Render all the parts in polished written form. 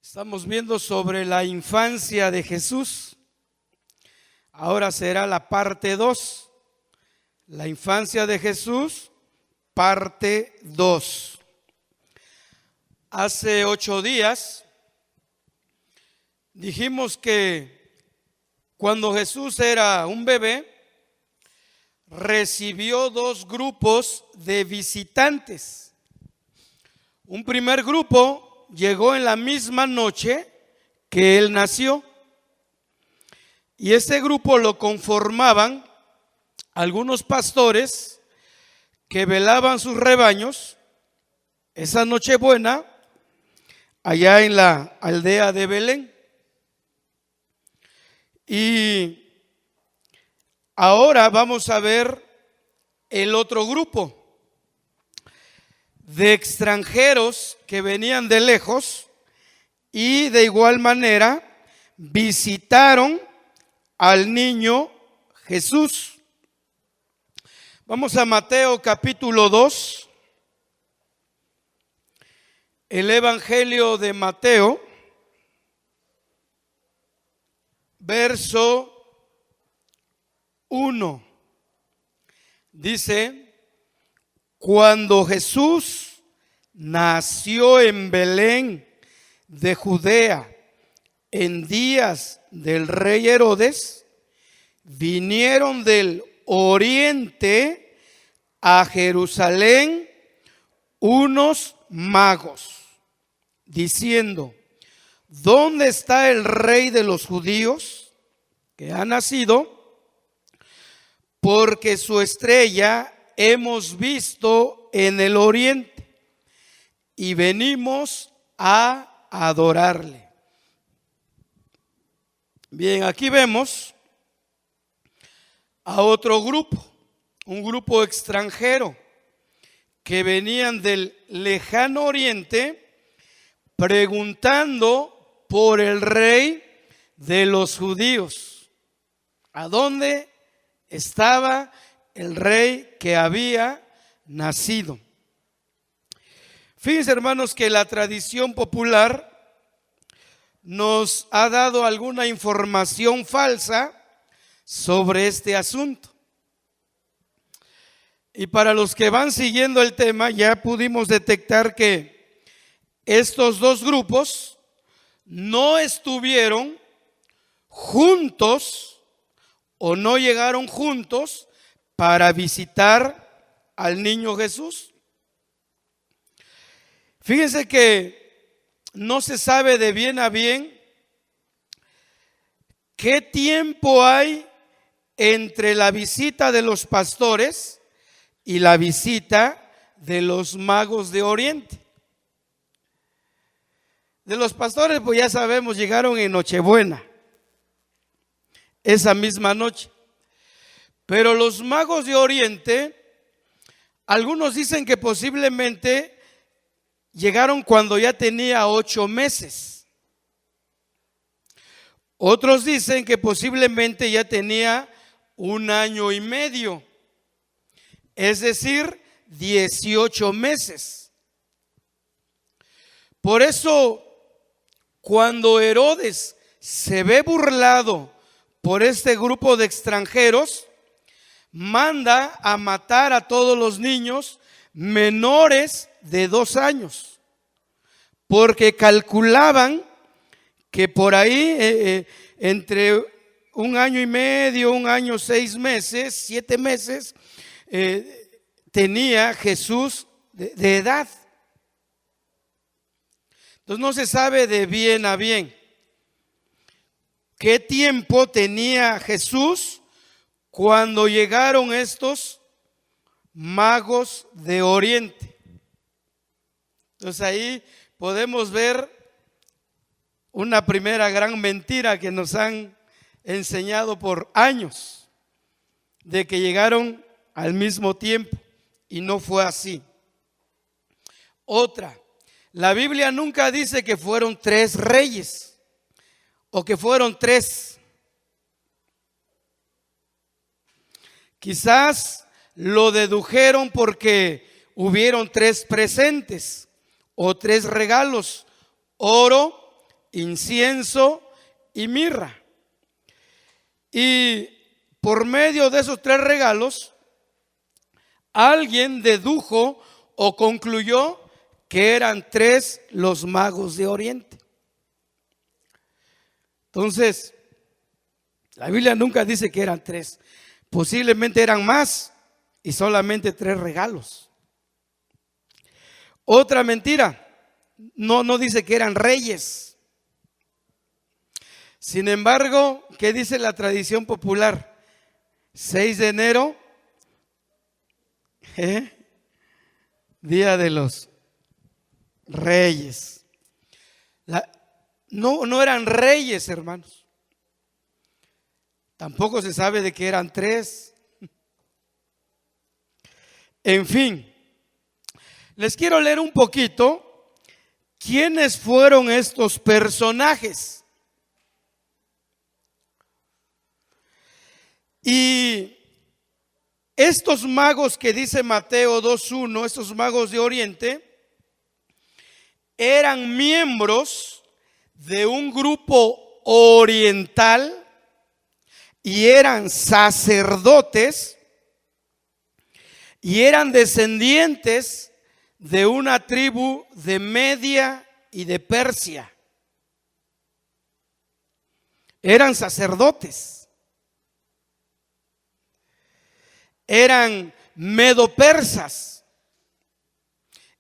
Estamos viendo sobre la infancia de Jesús. Ahora será la parte 2. La infancia de Jesús, parte 2. Hace 8 días dijimos que cuando Jesús era un bebé, recibió 2 grupos de visitantes. Un primer grupo llegó en la misma noche que él nació, y ese grupo lo conformaban algunos pastores que velaban sus rebaños esa Nochebuena allá en la aldea de Belén. Y ahora vamos a ver el otro grupo de extranjeros que venían de lejos y de igual manera visitaron al niño Jesús. Vamos a Mateo capítulo 2, el Evangelio de Mateo, verso 1. Dice: cuando Jesús nació en Belén de Judea, en días del rey Herodes, vinieron del oriente a Jerusalén unos magos, diciendo: ¿dónde está el rey de los judíos que ha nacido? Porque su estrella hemos visto en el oriente y venimos a adorarle. Bien, aquí vemos a otro grupo, un grupo extranjero que venían del lejano oriente preguntando por el rey de los judíos. ¿A dónde estaba el rey que había nacido? Fíjense, hermanos, que la tradición popular nos ha dado alguna información falsa sobre este asunto. Y para los que van siguiendo el tema, ya pudimos detectar que estos 2 grupos no estuvieron juntos o no llegaron juntos para visitar al niño Jesús. Fíjense que no se sabe de bien a bien qué tiempo hay entre la visita de los pastores y la visita de los magos de Oriente. De los pastores, pues ya sabemos, llegaron en Nochebuena, esa misma noche. Pero los magos de Oriente, algunos dicen que posiblemente llegaron cuando ya tenía 8 meses. Otros dicen que posiblemente ya tenía 1 año y medio, es decir, 18 meses. Por eso, cuando Herodes se ve burlado por este grupo de extranjeros, manda a matar a todos los niños menores de 2 años, porque calculaban que por ahí entre 1 año y medio, 1 año 6 meses, 7 meses, tenía Jesús de edad. Entonces no se sabe de bien a bien qué tiempo tenía Jesús cuando llegaron estos magos de Oriente. Entonces ahí podemos ver una primera gran mentira que nos han enseñado por años, de que llegaron al mismo tiempo, y no fue así. Otra, la Biblia nunca dice que fueron 3 reyes o que fueron 3. Quizás lo dedujeron porque hubieron 3 presentes o 3 regalos: oro, incienso y mirra. Y por medio de esos 3 regalos, alguien dedujo o concluyó que eran 3 los magos de Oriente. Entonces, la Biblia nunca dice que eran 3. Posiblemente eran más y solamente 3 regalos. Otra mentira, no dice que eran reyes. Sin embargo, ¿qué dice la tradición popular? 6 de enero, Día de los Reyes. No eran reyes, hermanos. Tampoco se sabe de que eran 3. En fin, les quiero leer un poquito quiénes fueron estos personajes. Y estos magos que dice Mateo 2:1, estos magos de Oriente, eran miembros de un grupo oriental y eran sacerdotes y eran descendientes de una tribu de Media y de Persia. Eran sacerdotes. Eran medo-persas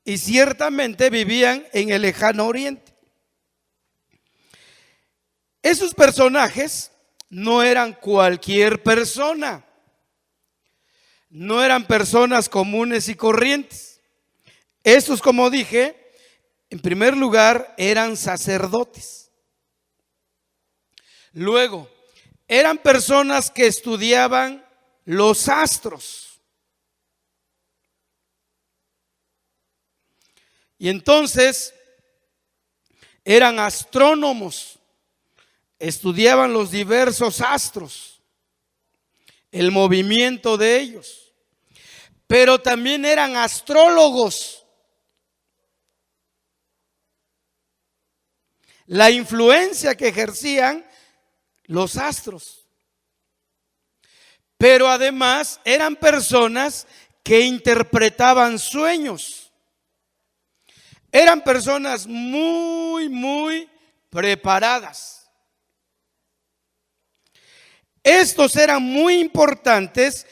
y ciertamente vivían en el lejano oriente. Esos personajes no eran cualquier persona, no eran personas comunes y corrientes. Estos, como dije, en primer lugar eran sacerdotes. Luego, eran personas que estudiaban los astros. Y entonces eran astrónomos, estudiaban los diversos astros, el movimiento de ellos, pero también eran astrólogos. La influencia que ejercían los astros. Pero además eran personas que interpretaban sueños. Eran personas muy preparadas. Estos eran muy importantes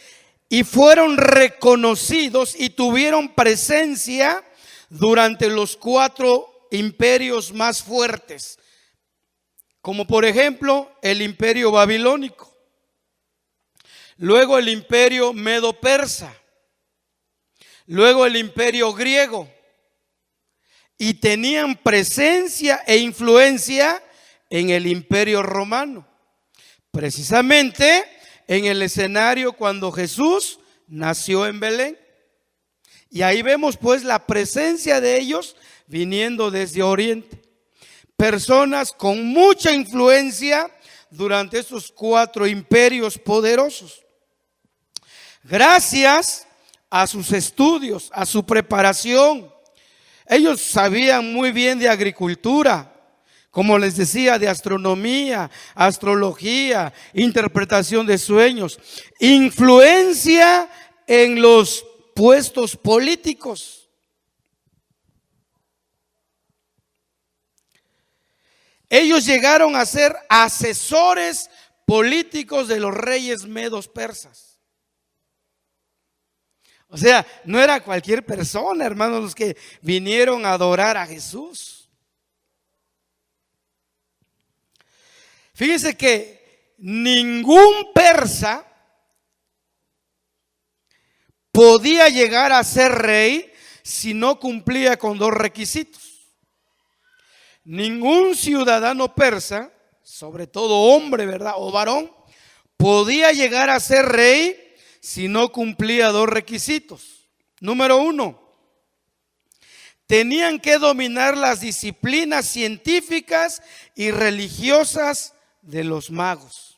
y fueron reconocidos y tuvieron presencia durante los 4 imperios más fuertes, como por ejemplo el imperio babilónico. Luego el imperio medo-persa, luego el imperio griego, y tenían presencia e influencia en el imperio romano, precisamente en el escenario cuando Jesús nació en Belén. Y ahí vemos pues la presencia de ellos viniendo desde Oriente, personas con mucha influencia durante estos 4 imperios poderosos. Gracias a sus estudios, a su preparación, ellos sabían muy bien de agricultura, como les decía, de astronomía, astrología, interpretación de sueños, influencia en los puestos políticos. Ellos llegaron a ser asesores políticos de los reyes medos persas. O sea, no era cualquier persona, hermanos, los que vinieron a adorar a Jesús. Fíjense que ningún persa podía llegar a ser rey si no cumplía con 2 requisitos. Ningún ciudadano persa, sobre todo hombre, ¿verdad?, o varón, podía llegar a ser rey si no cumplía 2 requisitos. Número 1, tenían que dominar las disciplinas científicas y religiosas de los magos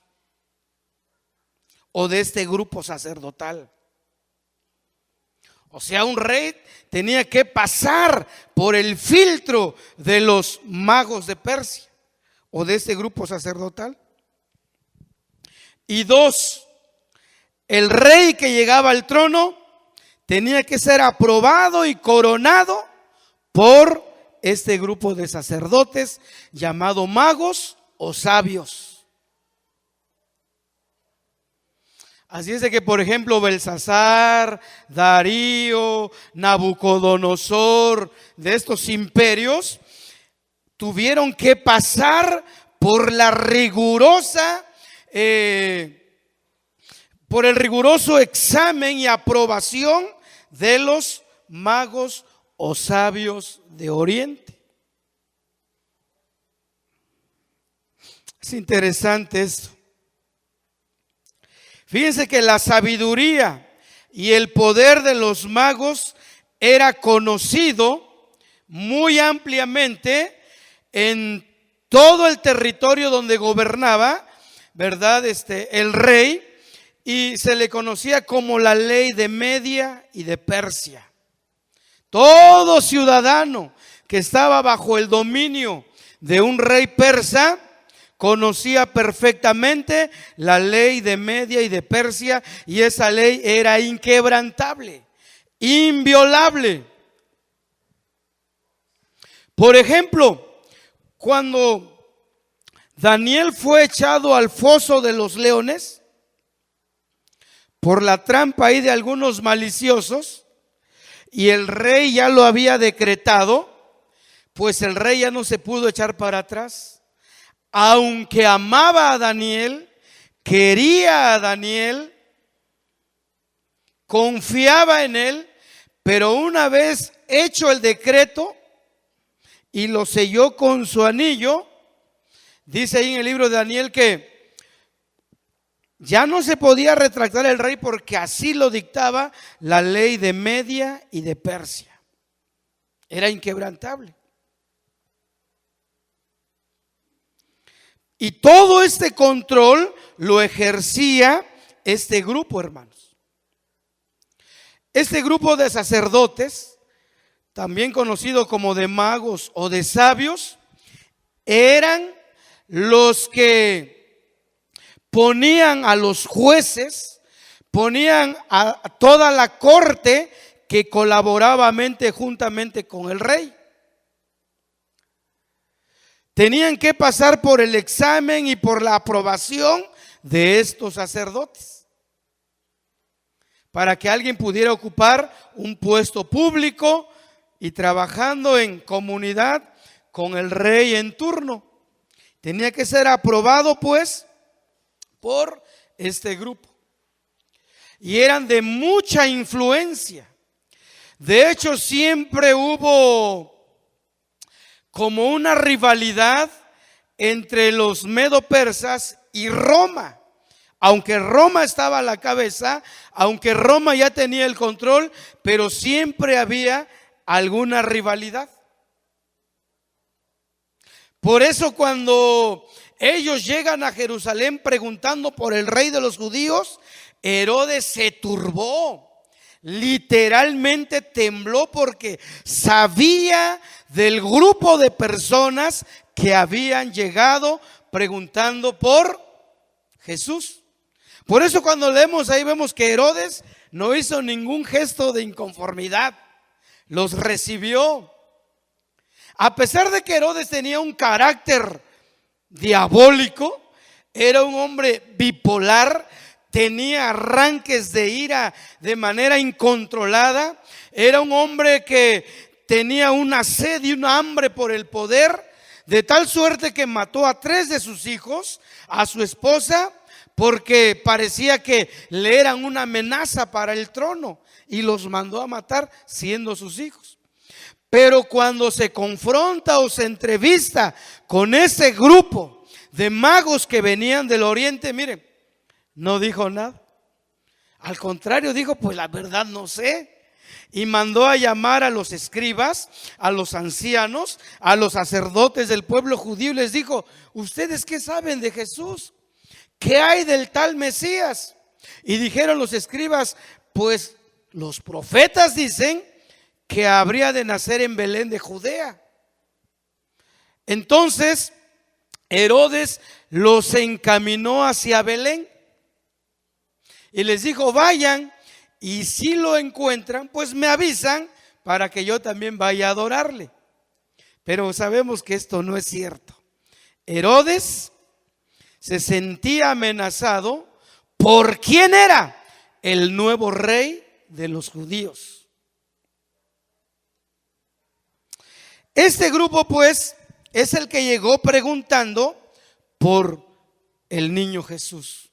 o de este grupo sacerdotal. O sea, un rey tenía que pasar por el filtro de los magos de Persia. o de este grupo sacerdotal. Y dos, el rey que llegaba al trono tenía que ser aprobado y coronado por este grupo de sacerdotes llamado magos o sabios. Así es de que, por ejemplo, Belsasar, Darío, Nabucodonosor, de estos imperios, tuvieron que pasar por la rigurosa, por el riguroso examen y aprobación de los magos o sabios de Oriente. Es interesante esto. Fíjense que la sabiduría y el poder de los magos era conocido muy ampliamente en todo el territorio donde gobernaba, ¿verdad? El rey, y se le conocía como la ley de Media y de Persia. Todo ciudadano que estaba bajo el dominio de un rey persa conocía perfectamente la ley de Media y de Persia, y esa ley era inquebrantable, inviolable. Por ejemplo, cuando Daniel fue echado al foso de los leones por la trampa ahí de algunos maliciosos, y el rey ya lo había decretado, pues el rey ya no se pudo echar para atrás. Aunque amaba a Daniel, quería a Daniel, confiaba en él, pero una vez hecho el decreto y lo selló con su anillo, dice ahí en el libro de Daniel que ya no se podía retractar el rey, porque así lo dictaba la ley de Media y de Persia. Era inquebrantable. Y todo este control lo ejercía este grupo, hermanos. Este grupo de sacerdotes, también conocido como de magos o de sabios, eran los que ponían a los jueces, ponían a toda la corte que colaboraba juntamente con el rey. Tenían que pasar por el examen y por la aprobación de estos sacerdotes para que alguien pudiera ocupar un puesto público y trabajando en comunidad con el rey en turno. Tenía que ser aprobado pues por este grupo. Y eran de mucha influencia. De hecho, siempre hubo como una rivalidad entre los medo-persas y Roma. Aunque Roma estaba a la cabeza, aunque Roma ya tenía el control, pero siempre había alguna rivalidad. Por eso cuando ellos llegan a Jerusalén preguntando por el rey de los judíos, Herodes se turbó. Literalmente tembló, porque sabía del grupo de personas que habían llegado preguntando por Jesús. Por eso cuando leemos ahí vemos que Herodes no hizo ningún gesto de inconformidad, los recibió. A pesar de que Herodes tenía un carácter diabólico, era un hombre bipolar, tenía arranques de ira de manera incontrolada, era un hombre que tenía una sed y una hambre por el poder, de tal suerte que mató a 3 de sus hijos, a su esposa, porque parecía que le eran una amenaza para el trono, y los mandó a matar siendo sus hijos. Pero cuando se confronta o se entrevista con ese grupo de magos que venían del oriente, miren, no dijo nada. Al contrario, dijo, pues la verdad no sé. Y mandó a llamar a los escribas, a los ancianos, a los sacerdotes del pueblo judío, y les dijo: ¿ustedes qué saben de Jesús? ¿Qué hay del tal Mesías? Y dijeron los escribas: pues los profetas dicen que habría de nacer en Belén de Judea. Entonces Herodes los encaminó hacia Belén y les dijo: vayan, y si lo encuentran, pues me avisan para que yo también vaya a adorarle. Pero sabemos que esto no es cierto. Herodes se sentía amenazado por quién era el nuevo rey de los judíos. Este grupo, pues, es el que llegó preguntando por el niño Jesús.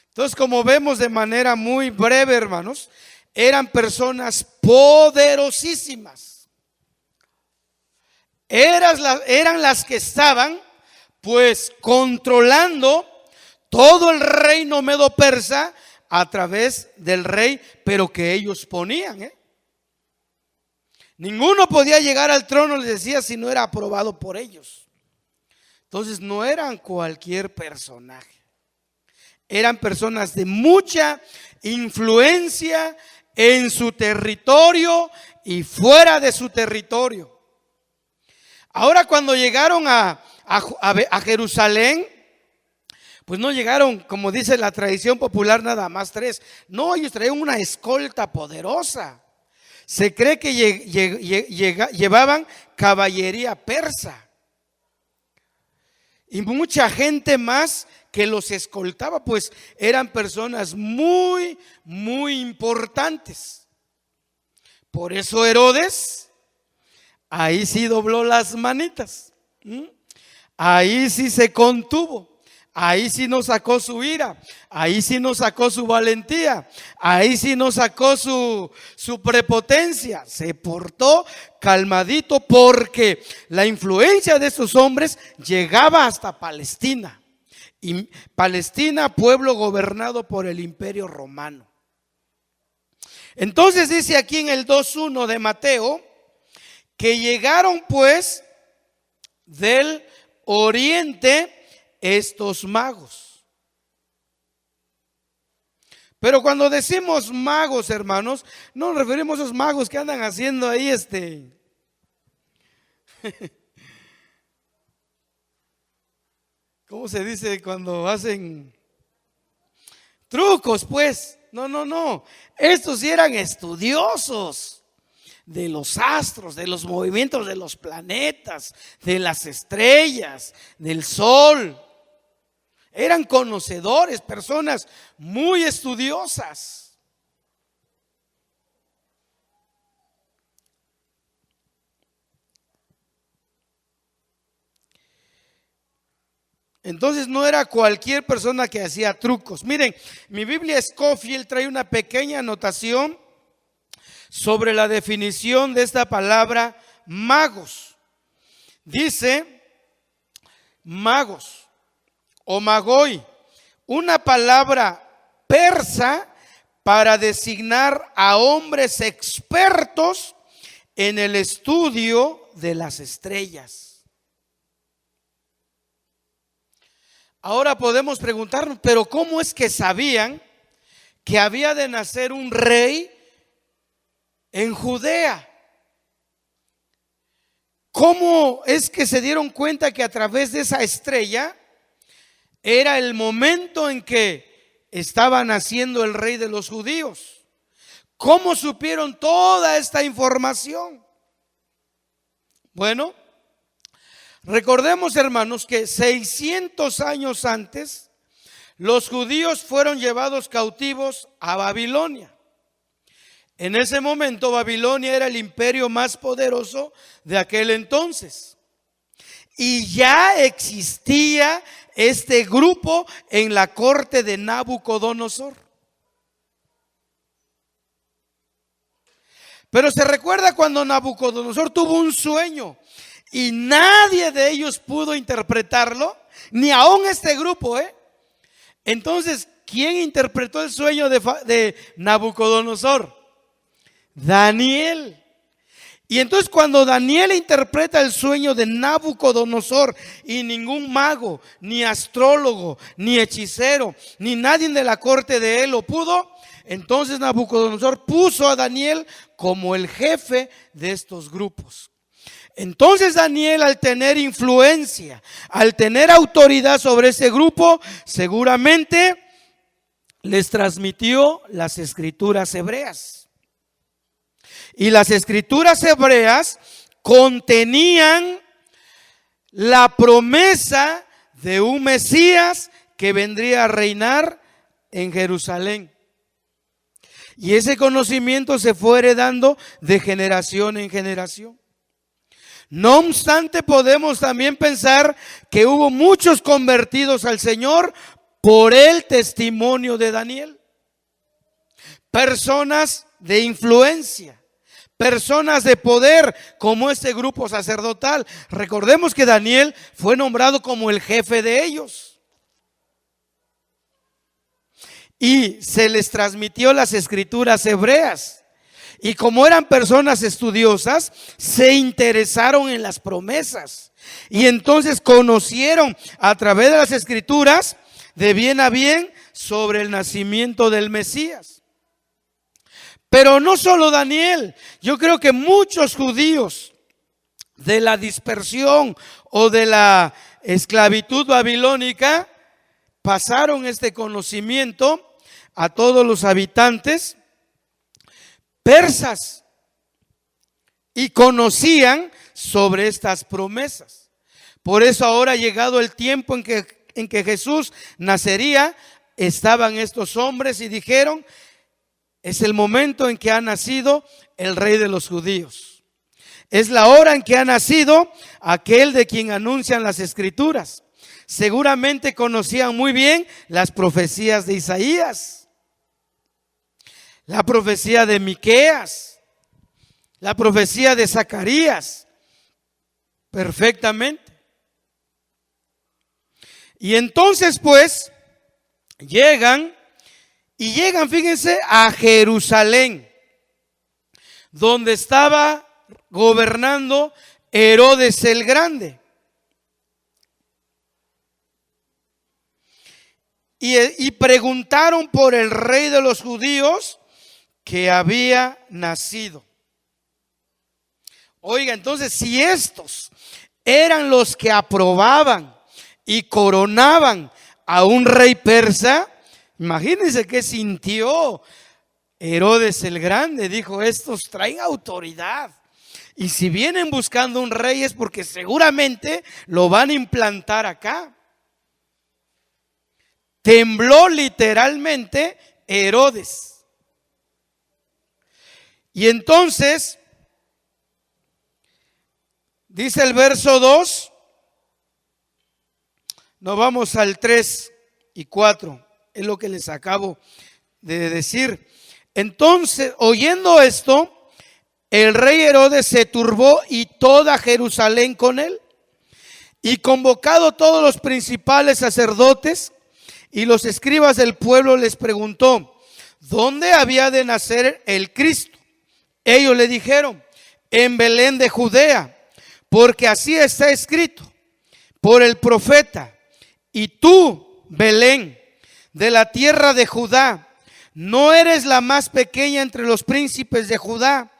Entonces, como vemos de manera muy breve, hermanos, eran personas poderosísimas. Eran las que estaban, pues, controlando todo el reino medo-persa a través del rey, pero que ellos ponían. Ninguno podía llegar al trono, les decía, si no era aprobado por ellos. Entonces no eran cualquier personaje. Eran personas de mucha influencia en su territorio y fuera de su territorio. Ahora, cuando llegaron a Jerusalén, pues no llegaron, como dice la tradición popular, nada más 3. No, ellos traían una escolta poderosa. Se cree que llevaban caballería persa y mucha gente más que los escoltaba, pues eran personas muy, muy importantes. Por eso Herodes ahí sí dobló las manitas, ahí sí se contuvo. Ahí sí nos sacó su ira, ahí sí nos sacó su valentía, ahí sí nos sacó su prepotencia. Se portó calmadito porque la influencia de esos hombres llegaba hasta Palestina. Y Palestina, pueblo gobernado por el Imperio Romano. Entonces dice aquí en el 2:1 de Mateo que llegaron pues del oriente estos magos. Pero cuando decimos magos, hermanos, no nos referimos a esos magos que andan haciendo ahí ¿cómo se dice cuando hacen trucos? Pues no, estos sí eran estudiosos de los astros, de los movimientos de los planetas, de las estrellas, del sol. Eran conocedores, personas muy estudiosas. Entonces no era cualquier persona que hacía trucos. Miren, mi Biblia Scofield trae una pequeña anotación sobre la definición de esta palabra magos. Dice magos o magoi, una palabra persa para designar a hombres expertos en el estudio de las estrellas. Ahora podemos preguntarnos, pero ¿cómo es que sabían que había de nacer un rey en Judea? ¿Cómo es que se dieron cuenta que a través de esa estrella era el momento en que estaba naciendo el rey de los judíos? ¿Cómo supieron toda esta información? Bueno, recordemos, hermanos, que 600 años antes los judíos fueron llevados cautivos a Babilonia. En ese momento Babilonia era el imperio más poderoso de aquel entonces. Y ya existía este grupo en la corte de Nabucodonosor. Pero se recuerda cuando Nabucodonosor tuvo un sueño y nadie de ellos pudo interpretarlo, ni aún este grupo, Entonces, ¿quién interpretó el sueño de Nabucodonosor? Daniel. Y entonces cuando Daniel interpreta el sueño de Nabucodonosor y ningún mago, ni astrólogo, ni hechicero, ni nadie de la corte de él lo pudo, entonces Nabucodonosor puso a Daniel como el jefe de estos grupos. Entonces Daniel, al tener influencia, al tener autoridad sobre ese grupo, seguramente les transmitió las escrituras hebreas. Y las escrituras hebreas contenían la promesa de un Mesías que vendría a reinar en Jerusalén. Y ese conocimiento se fue heredando de generación en generación. No obstante, podemos también pensar que hubo muchos convertidos al Señor por el testimonio de Daniel. Personas de influencia, personas de poder, como este grupo sacerdotal. Recordemos que Daniel fue nombrado como el jefe de ellos. Y se les transmitió las escrituras hebreas. Y como eran personas estudiosas, se interesaron en las promesas. Y entonces conocieron a través de las escrituras de bien a bien sobre el nacimiento del Mesías. Pero no solo Daniel, yo creo que muchos judíos de la dispersión o de la esclavitud babilónica pasaron este conocimiento a todos los habitantes persas y conocían sobre estas promesas. Por eso ahora ha llegado el tiempo en que Jesús nacería, estaban estos hombres y dijeron: es el momento en que ha nacido el Rey de los judíos. Es la hora en que ha nacido aquel de quien anuncian las escrituras. Seguramente conocían muy bien las profecías de Isaías, la profecía de Miqueas, la profecía de Zacarías, perfectamente. Y entonces pues llegan, fíjense, a Jerusalén, donde estaba gobernando Herodes el Grande. Y preguntaron por el rey de los judíos que había nacido. Oiga, entonces si estos eran los que aprobaban y coronaban a un rey persa, imagínense qué sintió Herodes el Grande. Dijo: estos traen autoridad, y si vienen buscando un rey es porque seguramente lo van a implantar acá. Tembló literalmente Herodes. Y entonces dice el verso 2, nos vamos al 3 y 4, es lo que les acabo de decir. Entonces, oyendo esto, el rey Herodes se turbó y toda Jerusalén con él. Y convocado todos los principales sacerdotes y los escribas del pueblo, les preguntó: ¿dónde había de nacer el Cristo? Ellos le dijeron: en Belén de Judea, porque así está escrito por el profeta: y tú, Belén, de la tierra de Judá, no eres la más pequeña entre los príncipes de Judá,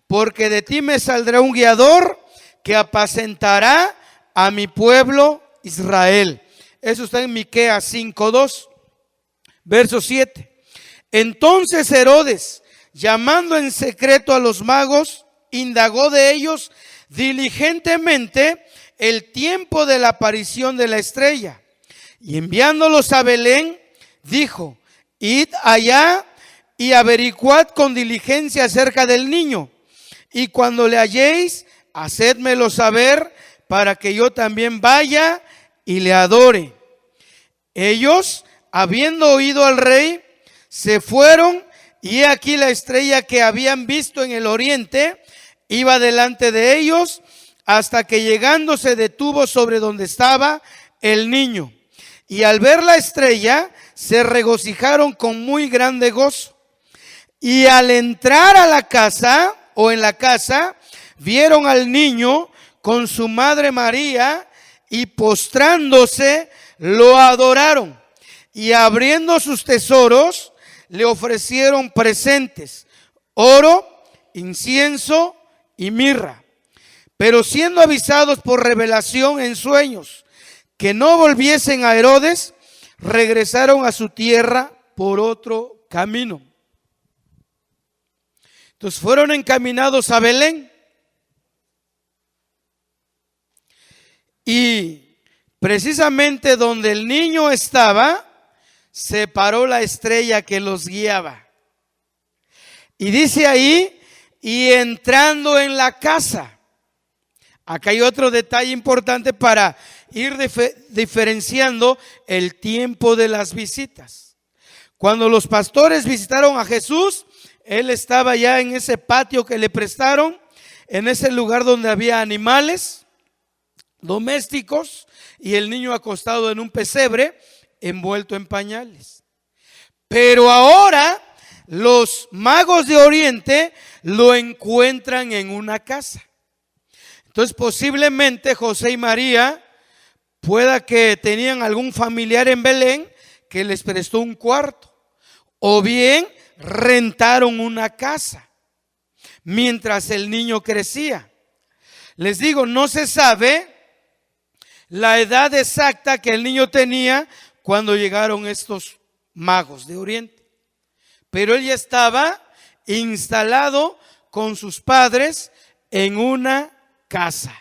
porque de ti me saldrá un guiador que apacentará a mi pueblo Israel. Eso está en Miqueas 5:2, verso 7. Entonces Herodes, llamando en secreto a los magos, indagó de ellos diligentemente el tiempo de la aparición de la estrella, y enviándolos a Belén, dijo: id allá y averiguad con diligencia acerca del niño, y cuando le halléis, hacédmelo saber, para que yo también vaya y le adore. Ellos, habiendo oído al rey, se fueron, y he aquí la estrella que habían visto en el oriente iba delante de ellos, hasta que llegando se detuvo sobre donde estaba el niño. Y al ver la estrella se regocijaron con muy grande gozo. Y al entrar a la casa, o en la casa, vieron al niño con su madre María, y postrándose lo adoraron. Y abriendo sus tesoros le ofrecieron presentes: oro, incienso y mirra. Pero siendo avisados por revelación en sueños que no volviesen a Herodes, regresaron a su tierra por otro camino. Entonces fueron encaminados a Belén. Y precisamente donde el niño estaba, se paró la estrella que los guiaba. Y dice ahí, y entrando en la casa. Acá hay otro detalle importante para ir diferenciando el tiempo de las visitas. Cuando los pastores visitaron a Jesús, él estaba ya en ese patio que le prestaron, en ese lugar donde había animales domésticos y el niño acostado en un pesebre envuelto en pañales. Pero ahora los magos de Oriente lo encuentran en una casa. Entonces posiblemente José y María pueda que tenían algún familiar en Belén que les prestó un cuarto, o bien rentaron una casa mientras el niño crecía. Les digo, no se sabe la edad exacta que el niño tenía cuando llegaron estos magos de Oriente, pero él ya estaba instalado con sus padres en una casa.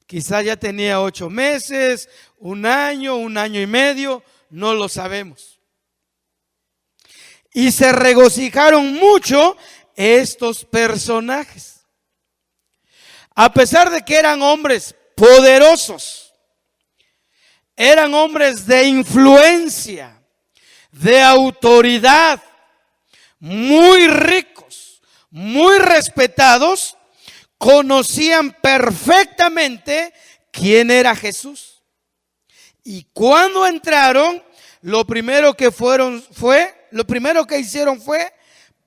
Quizá ya tenía 8 meses, 1 año, 1 año y medio, no lo sabemos. Y se regocijaron mucho estos personajes. A pesar de que eran hombres poderosos, eran hombres de influencia, de autoridad, muy ricos, muy respetados, conocían perfectamente quién era Jesús. Y cuando entraron, lo primero que hicieron fue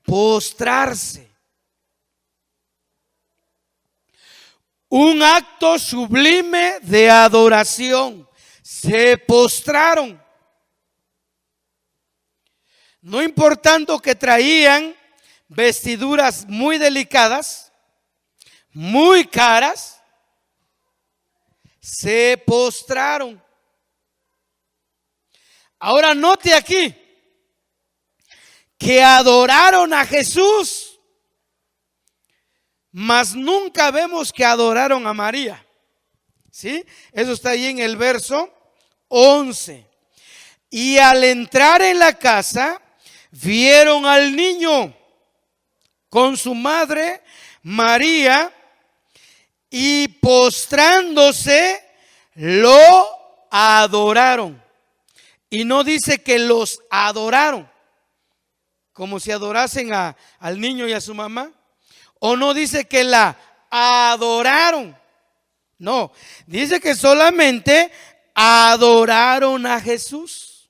postrarse. Un acto sublime de adoración. Se postraron. No importando que traían vestiduras muy delicadas, muy caras, se postraron. Ahora note aquí que adoraron a Jesús, mas nunca vemos que adoraron a María. ¿Sí? Eso está ahí en el verso 11. Y al entrar en la casa, vieron al niño con su madre María, y postrándose lo adoraron. Y no dice que los adoraron, como si adorasen al niño y a su mamá. O no dice que la adoraron. No, dice que solamente adoraron a Jesús.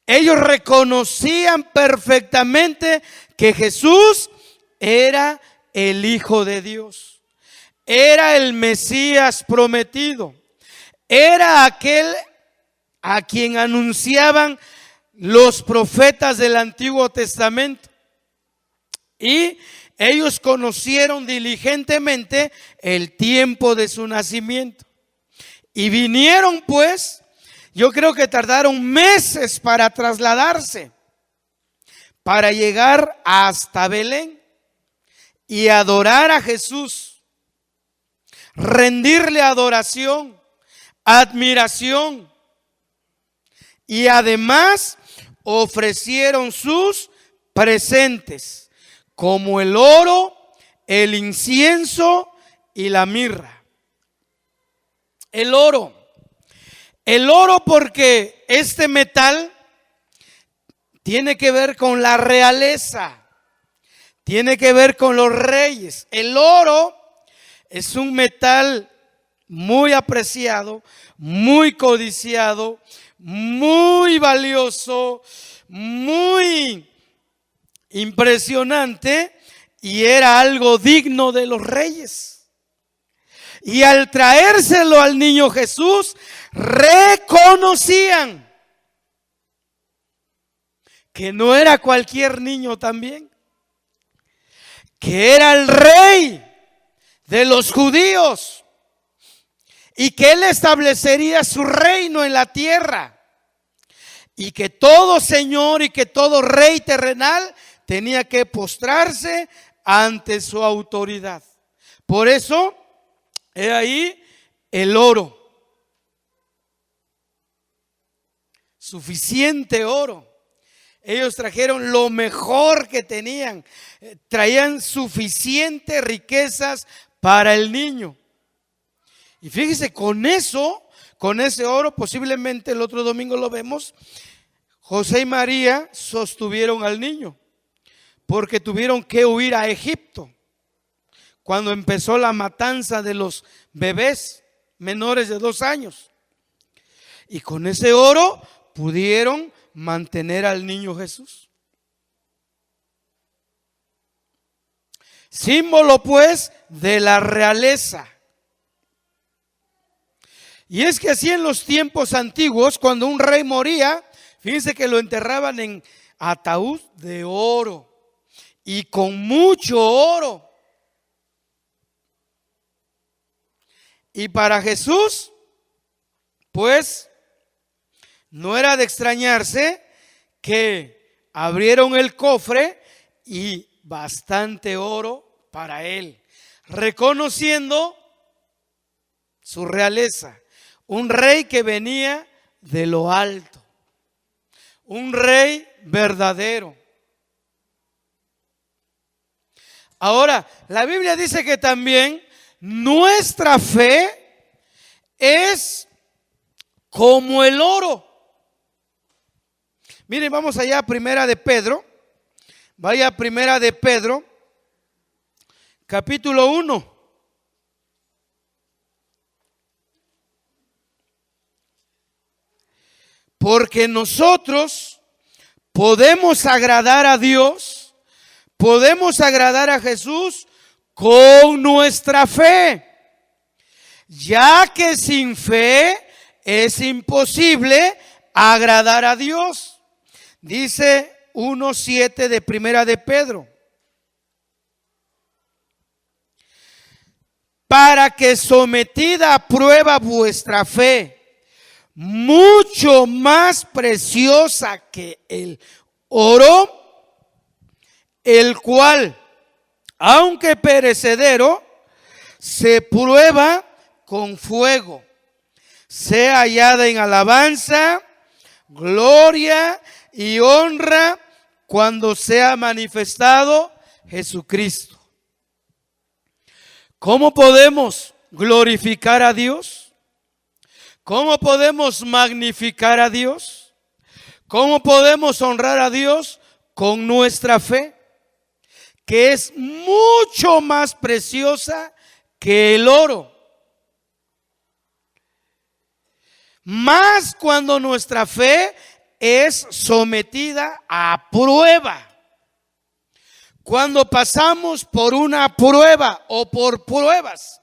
Ellos reconocían perfectamente que Jesús era el Hijo de Dios, era el Mesías prometido, era aquel a quien anunciaban los profetas del Antiguo Testamento. Y ellos conocieron diligentemente el tiempo de su nacimiento. Y vinieron pues, yo creo que tardaron meses para trasladarse, para llegar hasta Belén y adorar a Jesús, rendirle adoración, admiración, y además ofrecieron sus presentes, como el oro, el incienso y la mirra. El oro porque este metal tiene que ver con la realeza, tiene que ver con los reyes. El oro es un metal muy apreciado, muy codiciado, muy valioso, muy impresionante, y era algo digno de los reyes. Y al traérselo al niño Jesús, reconocían que no era cualquier niño también, que era el rey de los judíos, y que Él establecería su reino en la tierra, y que todo señor y que todo rey terrenal tenía que postrarse ante su autoridad. Por eso, he ahí el oro, suficiente oro. Ellos trajeron lo mejor que tenían, traían suficientes riquezas para el niño. Y fíjese, con ese oro, posiblemente el otro domingo lo vemos, José y María sostuvieron al niño, porque tuvieron que huir a Egipto cuando empezó la matanza de los bebés menores de 2 años. Y con ese oro pudieron mantener al niño Jesús. Símbolo pues de la realeza. Y es que así en los tiempos antiguos, cuando un rey moría, fíjense que lo enterraban en ataúd de oro y con mucho oro. Y para Jesús, pues, no era de extrañarse que abrieron el cofre y bastante oro para Él, reconociendo su realeza. Un rey que venía de lo alto, un rey verdadero. Ahora, la Biblia dice que también nuestra fe es como el oro. Miren, vamos allá a Primera de Pedro. Vaya a Primera de Pedro, capítulo 1. Porque nosotros podemos agradar a Dios, podemos agradar a Jesús con nuestra fe, ya que sin fe es imposible agradar a Dios. Dice 1:7 de Primera de Pedro. Para que sometida a prueba vuestra fe, mucho más preciosa que el oro, el cual, aunque perecedero, se prueba con fuego, sea hallada en alabanza, gloria y honra cuando sea manifestado Jesucristo. ¿Cómo podemos glorificar a Dios? ¿Cómo podemos magnificar a Dios? ¿Cómo podemos honrar a Dios? Con nuestra fe, que es mucho más preciosa que el oro. Más cuando nuestra fe es sometida a prueba. Cuando pasamos por una prueba o por pruebas,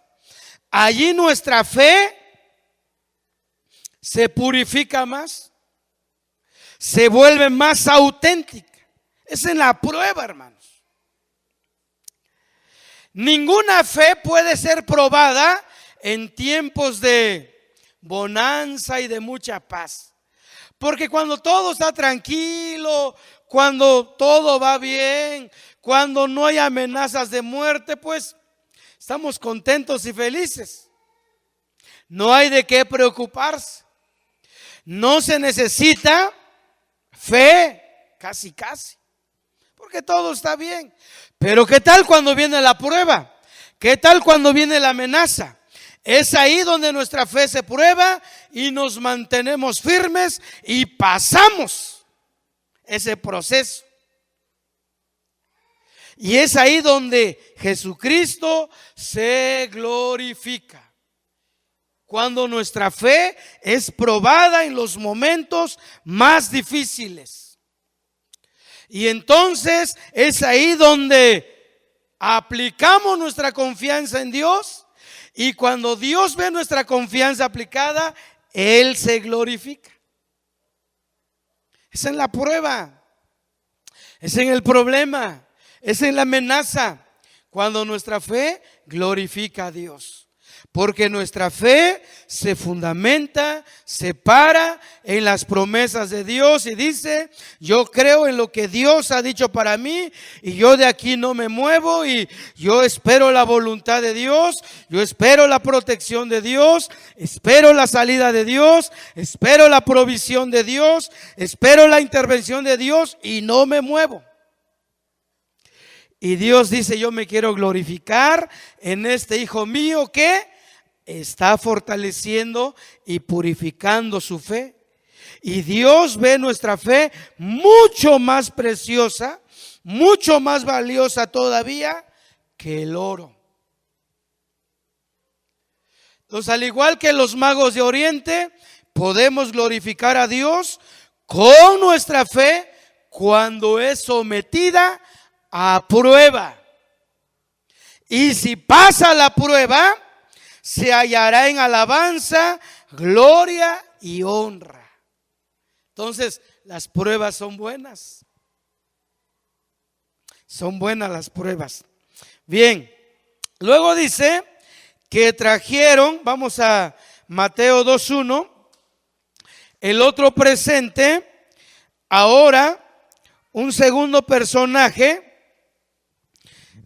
allí nuestra fe se purifica más, se vuelve más auténtica. Es en la prueba, hermanos. Ninguna fe puede ser probada en tiempos de bonanza y de mucha paz. Porque cuando todo está tranquilo, cuando todo va bien, cuando no hay amenazas de muerte, pues estamos contentos y felices. No hay de qué preocuparse. No se necesita fe, casi, porque todo está bien. Pero ¿qué tal cuando viene la prueba? ¿Qué tal cuando viene la amenaza? Es ahí donde nuestra fe se prueba y nos mantenemos firmes y pasamos ese proceso. Y es ahí donde Jesucristo se glorifica. Cuando nuestra fe es probada en los momentos más difíciles. Y entonces es ahí donde aplicamos nuestra confianza en Dios. Y cuando Dios ve nuestra confianza aplicada, Él se glorifica. Es en la prueba, es en el problema, es en la amenaza, Cuando nuestra fe glorifica a Dios. Porque nuestra fe se fundamenta, se para en las promesas de Dios y dice: yo creo en lo que Dios ha dicho para mí y yo de aquí no me muevo, y yo espero la voluntad de Dios, yo espero la protección de Dios, espero la salida de Dios, espero la provisión de Dios, espero la intervención de Dios y no me muevo. Y Dios dice: yo me quiero glorificar en este hijo mío que está fortaleciendo y purificando su fe. Y Dios ve nuestra fe mucho más preciosa, mucho más valiosa todavía que el oro. Entonces, al igual que los magos de Oriente, podemos glorificar a Dios con nuestra fe cuando es sometida a prueba. Y si pasa la prueba, se hallará en alabanza, gloria y honra. Entonces, las pruebas son buenas. Son buenas las pruebas. Bien, luego dice que trajeron, vamos a Mateo 2:1, el otro presente, ahora un segundo personaje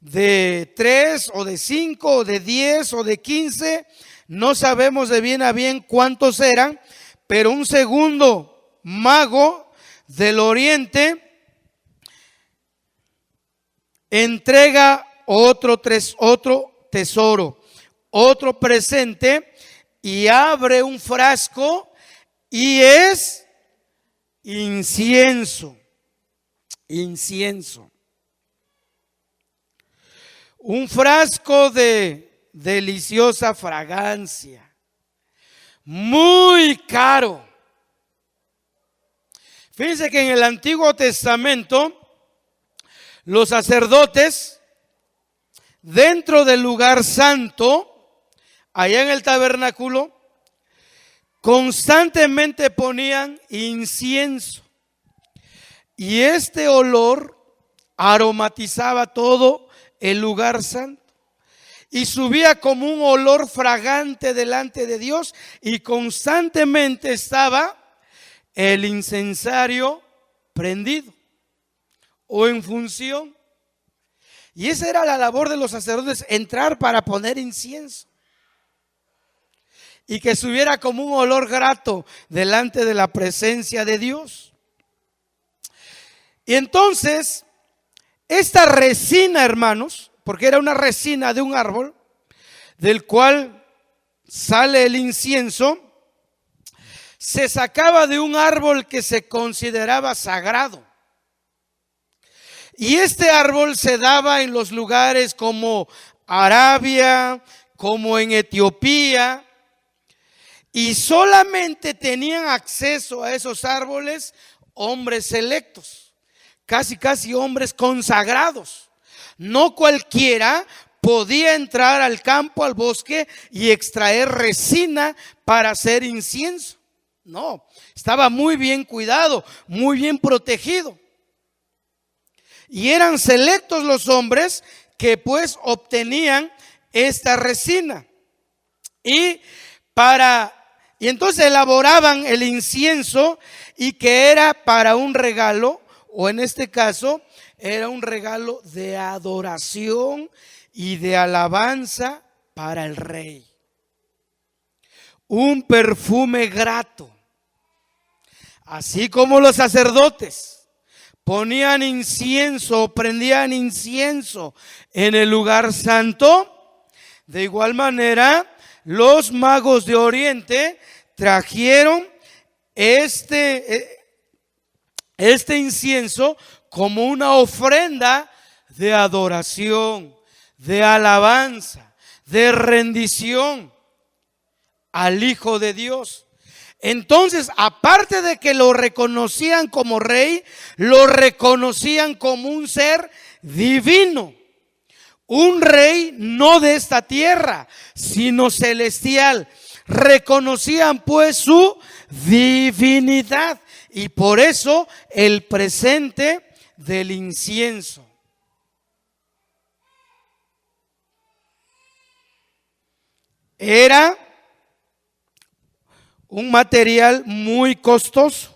de 3 o de 5 o de 10 o de 15, no sabemos de bien a bien cuántos eran, pero un segundo mago del oriente entrega otro tesoro, otro presente, y abre un frasco y es incienso. Un frasco de deliciosa fragancia, muy caro. Fíjense que en el Antiguo Testamento los sacerdotes, dentro del lugar santo, allá en el tabernáculo, constantemente ponían incienso. Y este olor aromatizaba todo el lugar santo y subía como un olor fragante delante de Dios, y constantemente estaba el incensario prendido o en función. Y esa era la labor de los sacerdotes, entrar para poner incienso y que subiera como un olor grato delante de la presencia de Dios. Y entonces esta resina, hermanos, porque era una resina de un árbol del cual sale el incienso, se sacaba de un árbol que se consideraba sagrado. Y este árbol se daba en los lugares como Arabia, como en Etiopía, y solamente tenían acceso a esos árboles hombres selectos. Casi hombres consagrados. No cualquiera podía entrar al campo, al bosque, y extraer resina para hacer incienso. No, estaba muy bien cuidado, muy bien protegido. Y eran selectos los hombres que pues obtenían esta resina. Y entonces elaboraban el incienso, y que era para un regalo, o en este caso era un regalo de adoración y de alabanza para el rey. Un perfume grato. Así como los sacerdotes ponían incienso, prendían incienso en el lugar santo, de igual manera los magos de Oriente trajeron este incienso como una ofrenda de adoración, de alabanza, de rendición al Hijo de Dios. Entonces, aparte de que lo reconocían como rey, lo reconocían como un ser divino, un rey no de esta tierra, sino celestial. Reconocían pues su divinidad, y por eso el presente del incienso. Era un material muy costoso.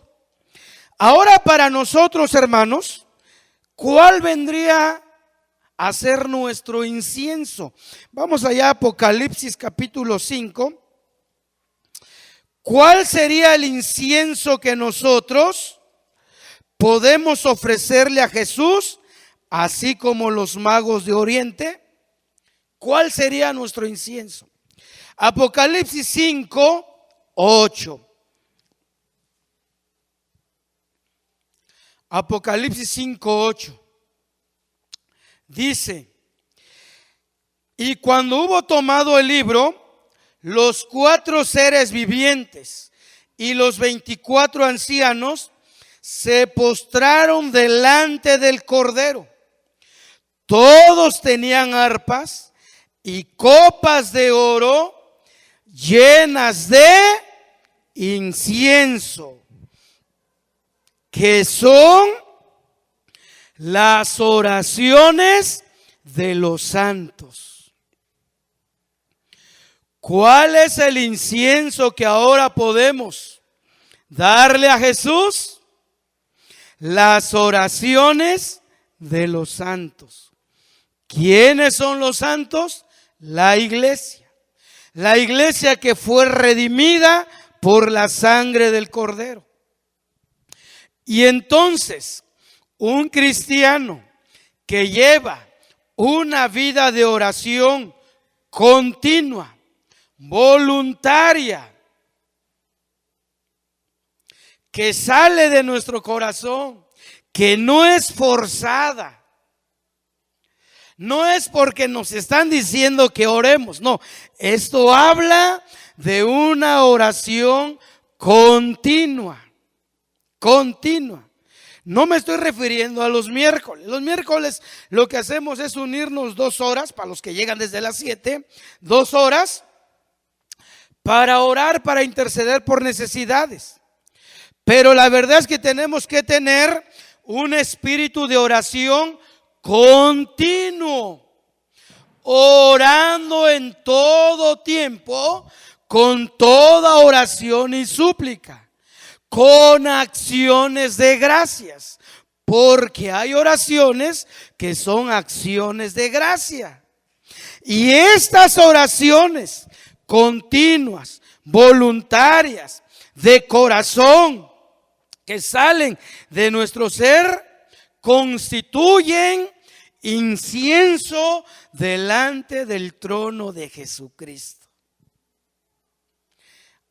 Ahora para nosotros, hermanos, ¿cuál vendría a ser nuestro incienso? Vamos allá a Apocalipsis capítulo 5. ¿Cuál sería el incienso que nosotros podemos ofrecerle a Jesús, así como los magos de Oriente? ¿Cuál sería nuestro incienso? Apocalipsis 5:8. Apocalipsis 5:8 dice: y cuando hubo tomado el libro, los 4 seres vivientes y los 24 ancianos se postraron delante del Cordero. Todos tenían arpas y copas de oro llenas de incienso, que son las oraciones de los santos. ¿Cuál es el incienso que ahora podemos darle a Jesús? Las oraciones de los santos. ¿Quiénes son los santos? La iglesia. La iglesia que fue redimida por la sangre del Cordero. Y entonces, un cristiano que lleva una vida de oración continua, voluntaria, que sale de nuestro corazón, que no es forzada, no es porque nos están diciendo que oremos, no, esto habla de una oración continua. No me estoy refiriendo a los miércoles. Los miércoles lo que hacemos es unirnos 2 horas, para los que llegan desde las 7, 2 horas para orar, para interceder por necesidades. Pero la verdad es que tenemos que tener un espíritu de oración continuo, orando en todo tiempo, con toda oración y súplica, con acciones de gracias, porque hay oraciones que son acciones de gracia. Y estas oraciones continuas, voluntarias, de corazón, que salen de nuestro ser, constituyen incienso delante del trono de Jesucristo.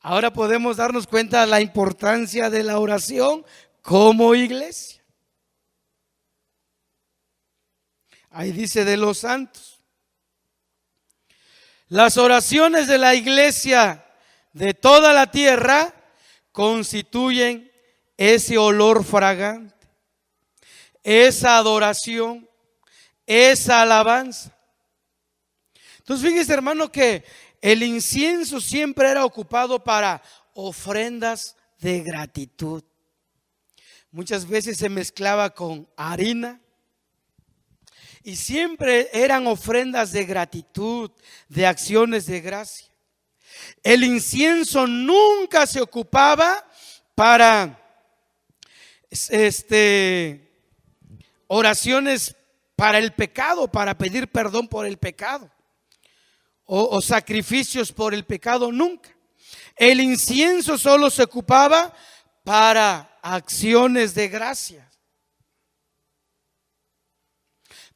Ahora podemos darnos cuenta de la importancia de la oración como iglesia. Ahí dice de los santos. Las oraciones de la iglesia de toda la tierra constituyen ese olor fragante, esa adoración, esa alabanza. Entonces fíjese, hermano, que el incienso siempre era ocupado para ofrendas de gratitud. Muchas veces se mezclaba con harina y siempre eran ofrendas de gratitud, de acciones de gracia. El incienso nunca se ocupaba para oraciones para el pecado, para pedir perdón por el pecado. O sacrificios por el pecado, nunca. El incienso solo se ocupaba para acciones de gracia,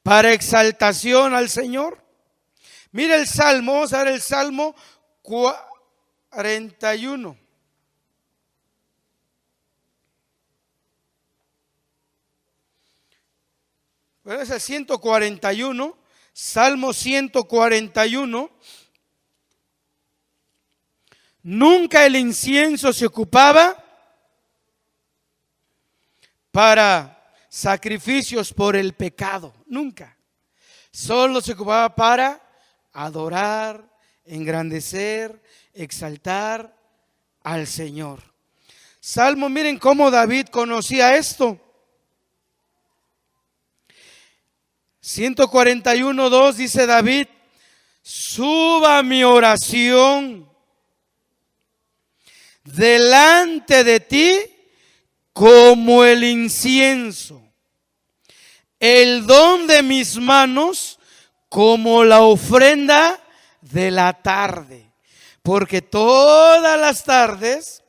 para exaltación al Señor. Mira el Salmo, vamos a ver el Salmo 41. Bueno, es el 141. Salmo 141. Nunca el incienso se ocupaba para sacrificios por el pecado, nunca. Solo se ocupaba para adorar, engrandecer, exaltar al Señor. Salmo, miren cómo David conocía esto. 141:2 dice David: suba mi oración delante de ti como el incienso, el don de mis manos como la ofrenda de la tarde. Porque todas las tardes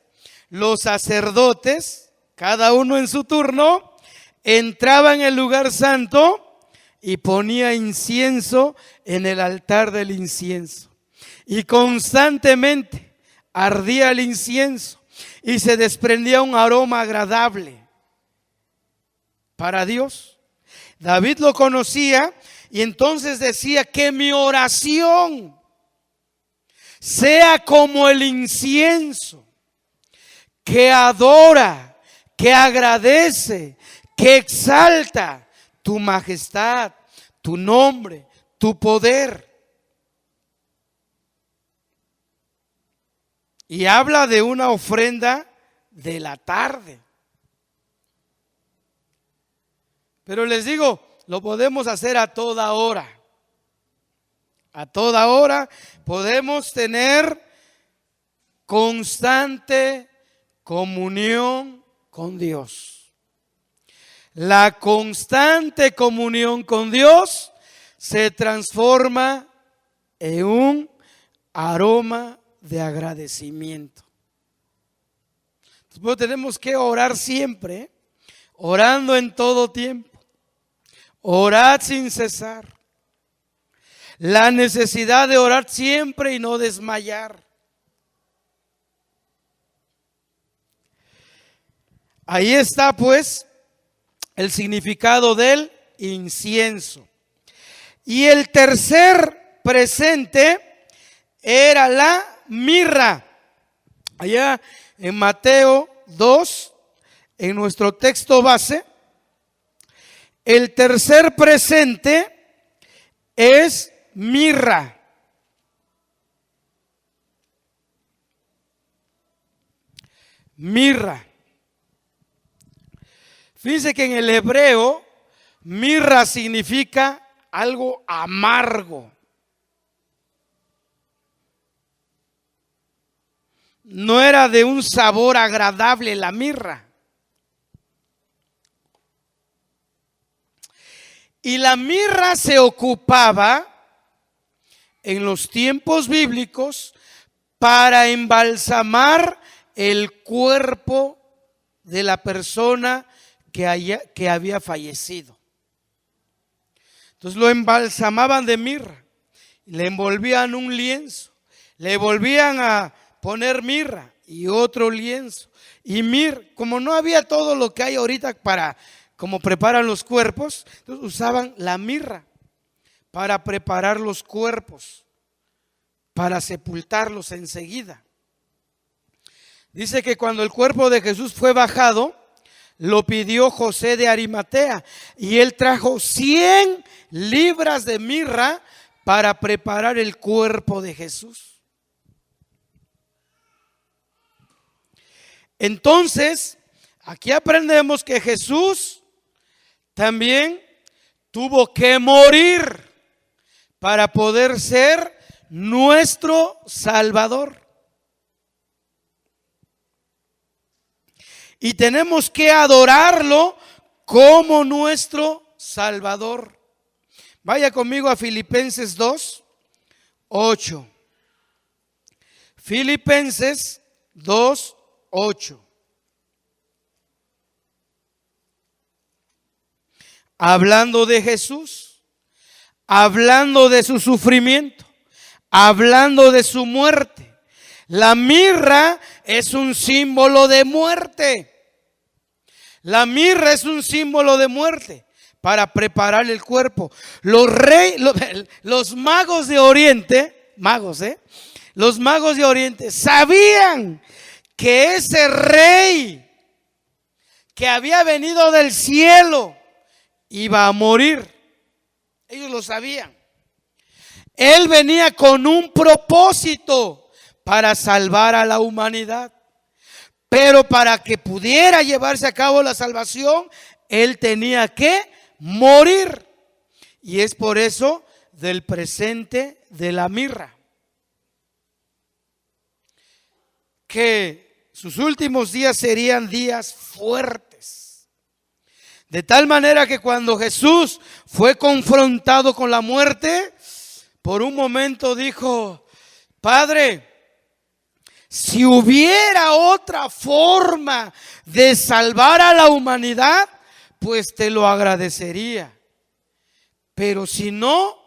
los sacerdotes, cada uno en su turno, entraba en el lugar santo y ponía incienso en el altar del incienso. Y constantemente ardía el incienso y se desprendía un aroma agradable para Dios. David lo conocía y entonces decía: que mi oración sea como el incienso, que adora, que agradece, que exalta tu majestad, tu nombre, tu poder. Y habla de una ofrenda de la tarde. Pero les digo, lo podemos hacer a toda hora. A toda hora podemos tener constante comunión con Dios. La constante comunión con Dios se transforma en un aroma de agradecimiento. Entonces, tenemos que orar siempre, orando en todo tiempo. Orad sin cesar. La necesidad de orar siempre y no desmayar. Ahí está pues el significado del incienso. Y el tercer presente era la mirra. Allá en Mateo 2, en nuestro texto base, el tercer presente es mirra. Mirra. Fíjense que en el hebreo, mirra significa algo amargo. No era de un sabor agradable la mirra. Y la mirra se ocupaba en los tiempos bíblicos para embalsamar el cuerpo de la persona que había fallecido. Entonces lo embalsamaban de mirra, le envolvían un lienzo, le volvían a poner mirra y otro lienzo. Y como no había todo lo que hay ahorita para como preparan los cuerpos, entonces usaban la mirra para preparar los cuerpos, para sepultarlos enseguida. Dice que cuando el cuerpo de Jesús fue bajado, lo pidió José de Arimatea y él trajo 100 libras de mirra para preparar el cuerpo de Jesús. Entonces, aquí aprendemos que Jesús también tuvo que morir para poder ser nuestro Salvador. Y tenemos que adorarlo como nuestro Salvador. Vaya conmigo a Filipenses 2, 8. Filipenses 2, 8. Hablando de Jesús, hablando de su sufrimiento, hablando de su muerte. La mirra es un símbolo de muerte. La mirra es un símbolo de muerte para preparar el cuerpo. Los magos de Oriente, los magos de Oriente sabían que ese rey que había venido del cielo iba a morir. Ellos lo sabían. Él venía con un propósito para salvar a la humanidad. Pero para que pudiera llevarse a cabo la salvación, Él tenía que morir. Y es por eso del presente de la mirra, que sus últimos días serían días fuertes. De tal manera que cuando Jesús fue confrontado con la muerte, por un momento dijo: Padre, si hubiera otra forma de salvar a la humanidad, pues te lo agradecería. Pero si no,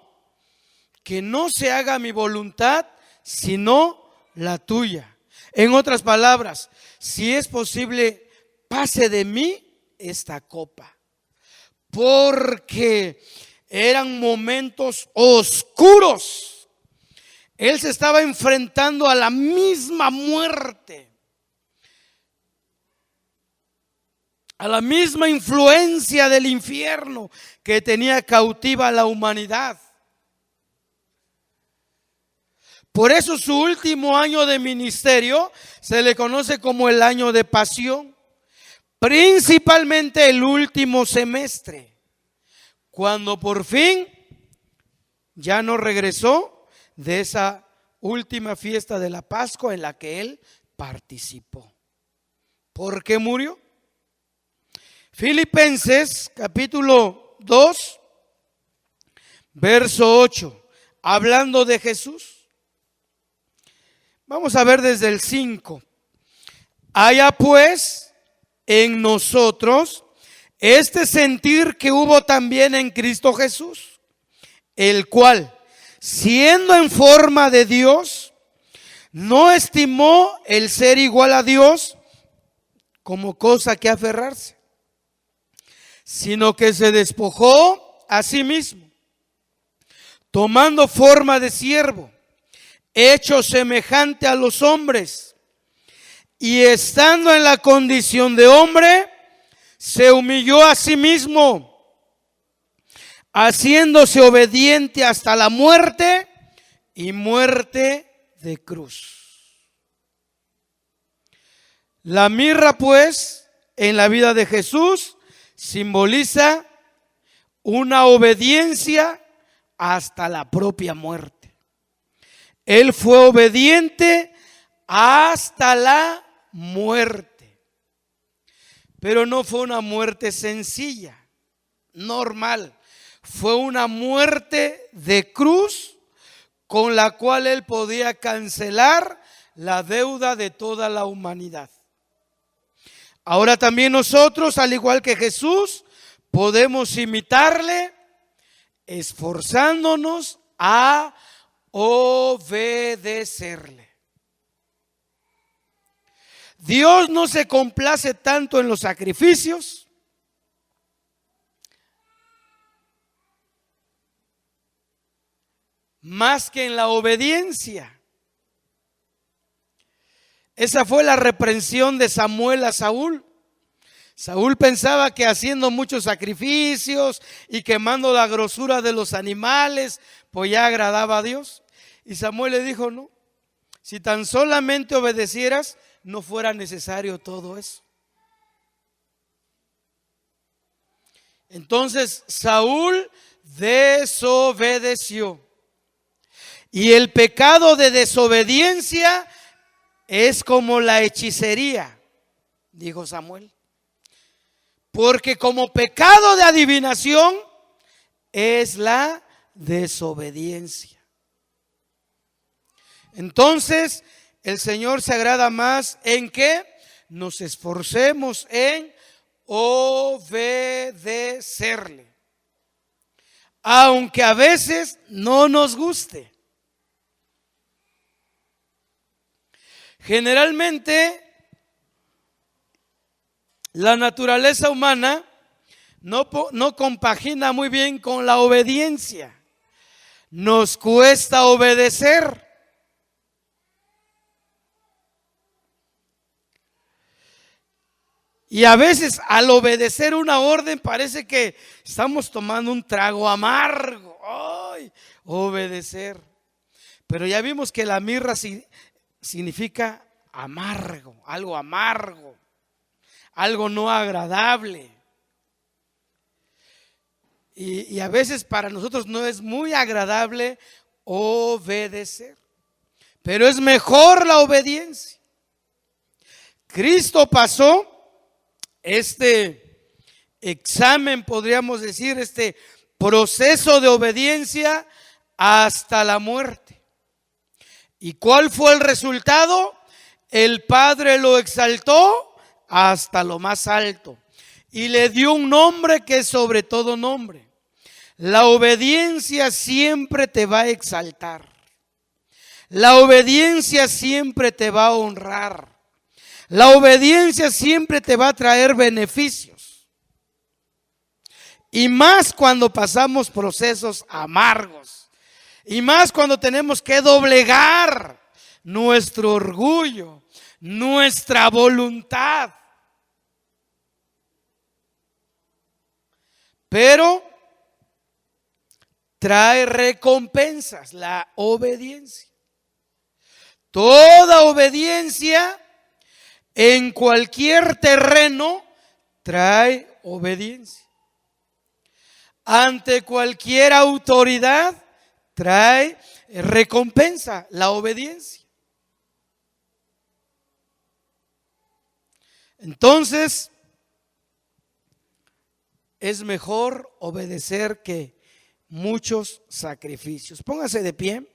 que no se haga mi voluntad, sino la tuya. En otras palabras, si es posible, pase de mí esta copa. Porque eran momentos oscuros. Él se estaba enfrentando a la misma muerte, a la misma influencia del infierno que tenía cautiva a la humanidad. Por eso su último año de ministerio se le conoce como el año de pasión, principalmente el último semestre, cuando por fin ya no regresó de esa última fiesta de la Pascua en la que él participó. ¿Por qué murió? Filipenses capítulo 2, verso 8, hablando de Jesús. Vamos a ver desde el 5. Haya pues en nosotros este sentir que hubo también en Cristo Jesús, el cual, siendo en forma de Dios, no estimó el ser igual a Dios como cosa que aferrarse, sino que se despojó a sí mismo, tomando forma de siervo, hecho semejante a los hombres, y estando en la condición de hombre, se humilló a sí mismo, haciéndose obediente hasta la muerte y muerte de cruz. La mirra, pues, en la vida de Jesús simboliza una obediencia hasta la propia muerte. Él fue obediente hasta la muerte, pero no fue una muerte sencilla, normal. Fue una muerte de cruz con la cual él podía cancelar la deuda de toda la humanidad. Ahora también nosotros, al igual que Jesús, podemos imitarle esforzándonos a obedecerle. Dios no se complace tanto en los sacrificios, más que en la obediencia. Esa fue la reprensión de Samuel a Saúl. Saúl pensaba que haciendo muchos sacrificios y quemando la grosura de los animales, pues ya agradaba a Dios. Y Samuel le dijo: no, si tan solamente obedecieras, no fuera necesario todo eso. Entonces Saúl desobedeció. Y el pecado de desobediencia es como la hechicería, dijo Samuel. Porque como pecado de adivinación es la desobediencia. Entonces, el Señor se agrada más en que nos esforcemos en obedecerle, aunque a veces no nos guste. Generalmente, la naturaleza humana no compagina muy bien con la obediencia. Nos cuesta obedecer. Y a veces al obedecer una orden parece que estamos tomando un trago amargo. ¡Ay! Obedecer. Pero ya vimos que la mirra significa amargo, algo no agradable. y a veces para nosotros no es muy agradable obedecer, pero es mejor la obediencia. Cristo pasó este examen, podríamos decir, este proceso de obediencia hasta la muerte. ¿Y cuál fue el resultado? El Padre lo exaltó hasta lo más alto y le dio un nombre que es sobre todo nombre. La obediencia siempre te va a exaltar. La obediencia siempre te va a honrar. La obediencia siempre te va a traer beneficios. Y más cuando pasamos procesos amargos. Y más cuando tenemos que doblegar nuestro orgullo, nuestra voluntad. Pero trae recompensas la obediencia. Toda obediencia en cualquier terreno trae obediencia. Ante cualquier autoridad trae recompensa la obediencia. Entonces, es mejor obedecer que muchos sacrificios. Póngase de pie.